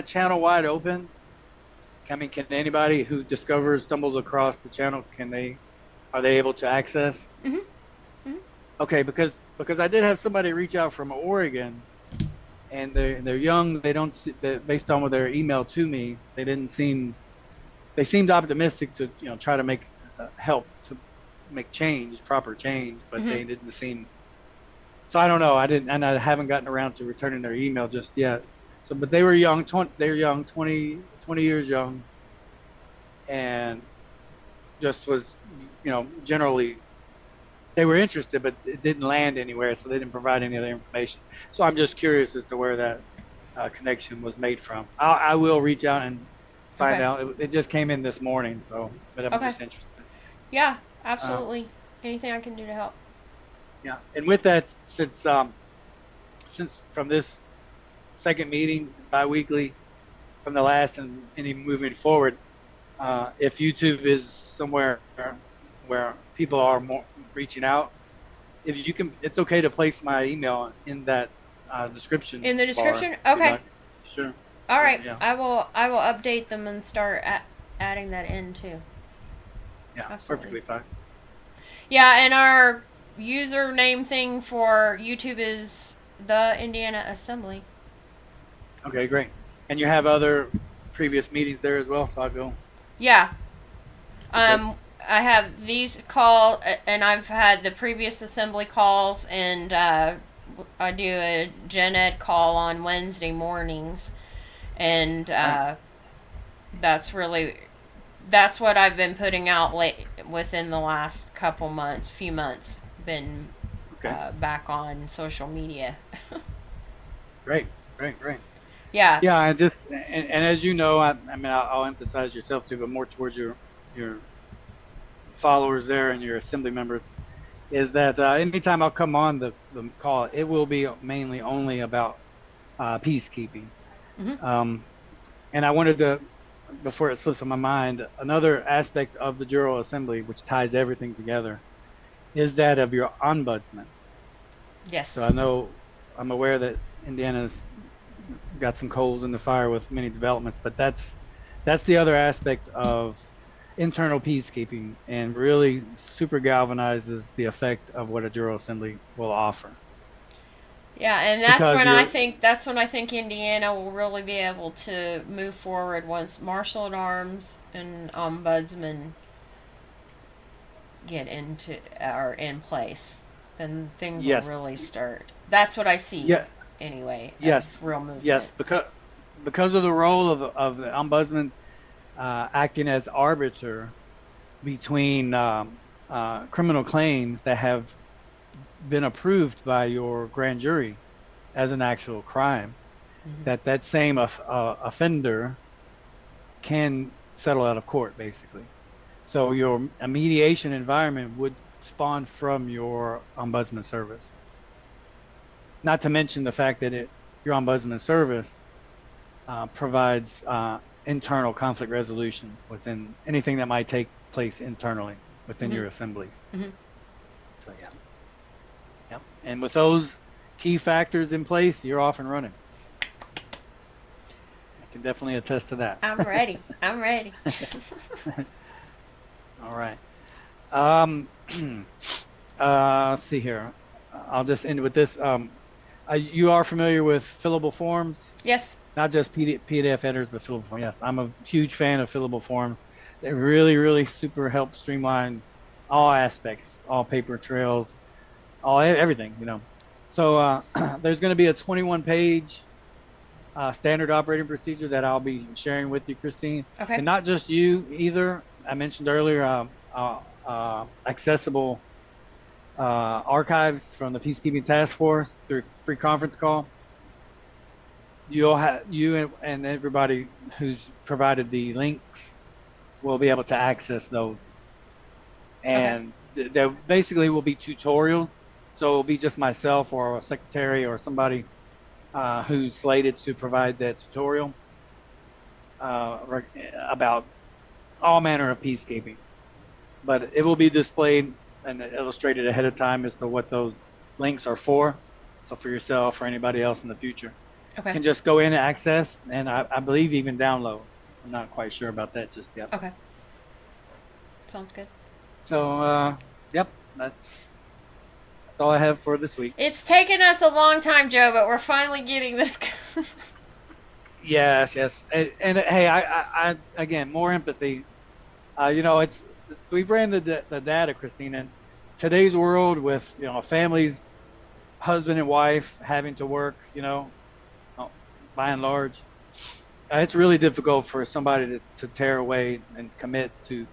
channel wide open? I mean, can anybody who stumbles across the channel, are they able to access? Mm-hmm. Mm-hmm. Okay, because I did have somebody reach out from Oregon, and they're young. They don't, based on their email to me, they seemed optimistic to try to make help to make proper change, but mm-hmm. they didn't seem. So I don't know. I haven't gotten around to returning their email just yet. So, but they were young. They're young, 20 years young, and just was, generally they were interested, but it didn't land anywhere, so they didn't provide any other information. So I'm just curious as to where that connection was made from. I will reach out and find out. It just came in this morning, but I'm just interested. Yeah, absolutely. Anything I can do to help. Yeah, and with that, since from this second meeting bi-weekly from the last and any moving forward, if YouTube is somewhere where people are more reaching out, if you can, it's okay to place my email in that description. In the description? Bar, okay. Sure. All right. Yeah. I will update them and start adding that in too. Yeah, absolutely. Perfectly fine. Yeah, and our username thing for YouTube is the Indiana Assembly. Okay, great. And you have other previous meetings there as well, so I'll go. Yeah. I have these and I've had the previous assembly calls, and I do a gen ed call on Wednesday mornings, and that's really that's what I've been putting out within the last few months. Been Okay. back on social media. Great. Great. Great. Yeah. Yeah. And as you know, I mean, I'll emphasize yourself too, but more towards your followers there and your assembly members, is that anytime I'll come on the call, it will be mainly only about peacekeeping. Hmm. And I wanted to, before it slips on my mind, another aspect of the General Assembly, which ties everything together, is that of your ombudsman. So I Yes. know, I'm aware that Indiana's got some coals in the fire with many developments, but that's the other aspect of internal peacekeeping, and really super galvanizes the effect of what a General Assembly will offer. Yeah, and Because you're, that's when I think Indiana will really be able to move forward once marshal at arms and ombudsman get into are in place. Then things will yes, really start. That's what I see yeah, anyway yes, of real movement. yes, because of the role of the ombudsman acting as arbiter between criminal claims that have been approved by your grand jury as an actual crime, Hmm. that same offender can settle out of court, basically. So your a mediation environment would spawn from your ombudsman service. Not to mention the fact that your ombudsman service provides internal conflict resolution within anything that might take place internally within Hmm. your assemblies. Hmm. So yeah, yeah. And with those key factors in place, you're off and running. I can definitely attest to that. I'm ready. I'm ready. All right. Um, let's see here. I'll just end with this. You are familiar with fillable forms, Yes. not just PDF editors, but fillable forms. Yes, I'm a huge fan of fillable forms. They really, really super help streamline all aspects, all paper trails, everything. So there's going to be a 21-page standard operating procedure that I'll be sharing with you, Christine, Okay. and not just you either. I mentioned earlier accessible archives from the Peacekeeping Task Force through free conference call. You and everybody who's provided the links will be able to access those, Okay. and there basically will be tutorials. So it'll be just myself or a secretary or somebody who's slated to provide that tutorial about all manner of peacekeeping. But it will be displayed and illustrated ahead of time as to what those links are for. So for yourself or anybody else in the future, you Okay. can just go in and access, and I believe even download. I'm not quite sure about that just yet. Okay. Sounds good. So, yep, that's all I have for this week. It's taken us a long time, Joe, but we're finally getting this. Yes, yes, and hey, I again, more empathy. It's we ran the data, Christine, in today's world with families, husband and wife having to work, by and large, it's really difficult for somebody to tear away and commit to,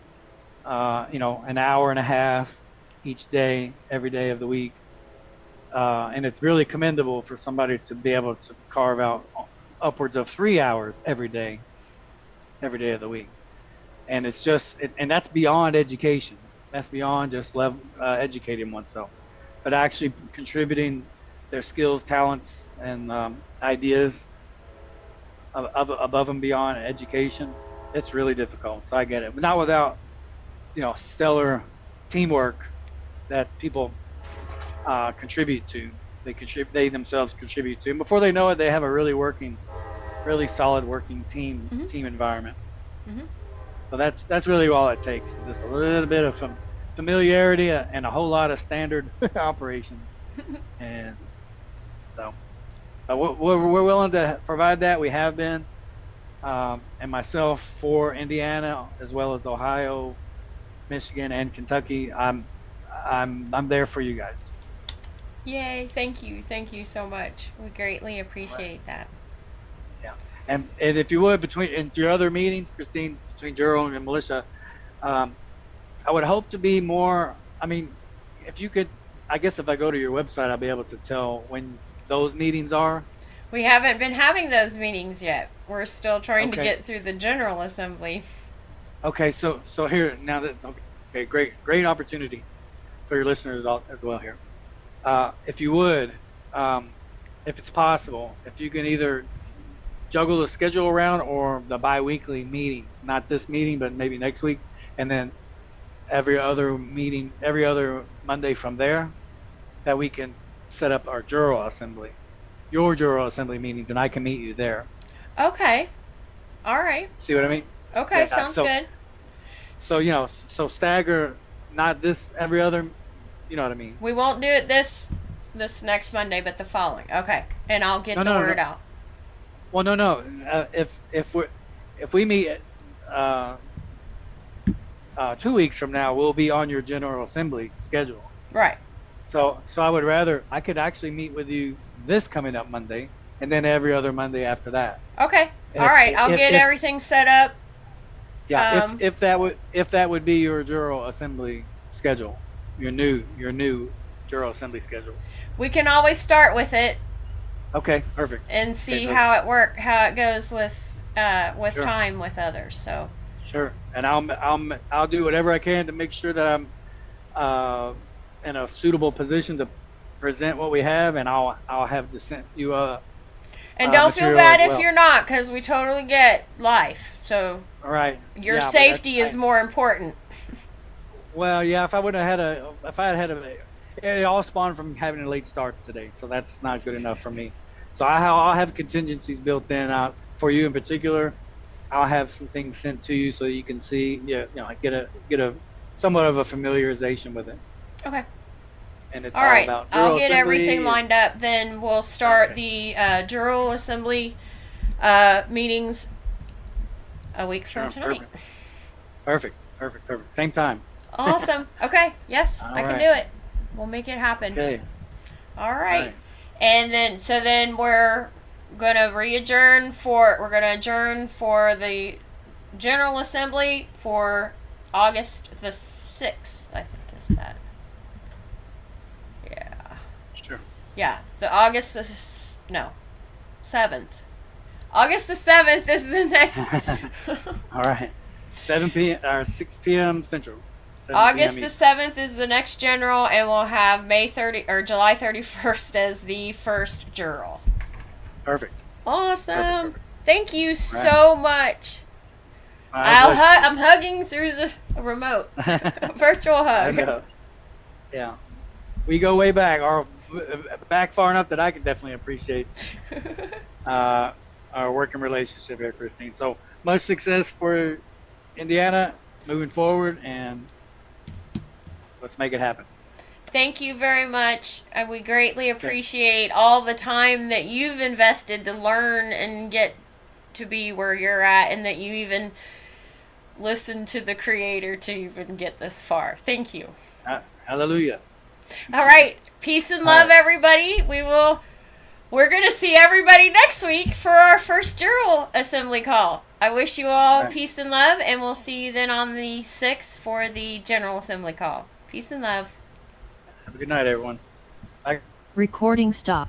an hour and a half each day, every day of the week. And it's really commendable for somebody to be able to carve out upwards of 3 hours every day of the week. And it's just, and that's beyond education. That's beyond just educating oneself, but actually contributing their skills, talents, and ideas above and beyond education. It's really difficult. So I get it, but not without, stellar teamwork that people contribute to. They themselves contribute to. And before they know it, they have a really solid working Hmm. team environment. Hmm. So that's really all it takes, is just a little bit of some familiarity and a whole lot of standard operations. And so we're willing to provide that. We have been, and myself for Indiana as well as Ohio, Michigan, and Kentucky. I'm there for you guys. Yay! Thank you so much. We greatly appreciate that. Yeah. And if you would, between your other meetings, Christine, between Juro and militia. Um, I would hope to be more. I mean, if you could, I guess if I go to your website, I'll be able to tell when those meetings are. We haven't been having those meetings yet. We're still trying to Okay. get through the General Assembly. Okay, so here now that okay, great opportunity for your listeners as well here. If you would, if it's possible, if you can either juggle the schedule around or the bi-weekly meetings, not this meeting, but maybe next week, and then every other meeting, every other Monday from there, that we can set up our Juro Assembly, your Juro Assembly meetings, and I can meet you there. Okay. All right. See what I mean? Okay, Yeah, sounds so- good. So, so stagger, not this every other, you know what I mean? We won't do it this next Monday, but the following. Okay. And I'll get the word out. Well, no. If we meet 2 weeks from now, we'll be on your General Assembly schedule. Right. So I could actually meet with you this coming up Monday, and then every other Monday after that. Okay. And All right. I'll get everything set up. Yeah. If that would be your Juro Assembly schedule, your new Juro Assembly schedule. We can always start with it Okay. Perfect. and see Okay, how it goes with Sure. time with others. So. Sure, and I'll do whatever I can to make sure that I'm in a suitable position to present what we have, and I'll have to send you And don't feel material bad as if well. you're not, because we totally get life. So all right. your Yeah, but safety that's- is more important. Well, yeah. If I had had it all spawned from having a late start today, so that's not good enough for me. So I'll have contingencies built in for you in particular. I'll have some things sent to you so you can see, get a somewhat of a familiarization with it. Okay. And it's All right. about I'll Juro get Assembly everything and- lined up. Then we'll start Okay. the Juro Assembly meetings a week from Sure, tonight. Perfect. Same time. Awesome. Okay. Yes, All I can right. do it. We'll make it happen. Okay. All right. Right. And then we're gonna adjourn for the General Assembly for August the 6th, I think is that. Yeah. Sure. Yeah. The August the 7th. August the 7th is the next All right. 7 p.m. or 6 p.m. Central. 7 August p.m. the Eastern. 7th is the next general, and we'll have July 31st as the first general. Perfect. Awesome. Perfect. Thank you so much. My I'm hugging through the remote. Virtual I hug. know. Yeah. We go way back, or back far enough that I can definitely appreciate our working relationship here, Christine. So much success for Indiana moving forward, and let's make it happen. Thank you very much. And we greatly appreciate all the time that you've invested to learn and get to be where you're at, and that you even listen to the Creator to even get this far. Thank you. Hallelujah. All right. Peace and love, everybody. We're going to see everybody next week for our first General Assembly call. I wish you all peace and love, and we'll see you then on the 6th for the General Assembly call. Peace and love. Have a good night, everyone. Bye. Recording stop.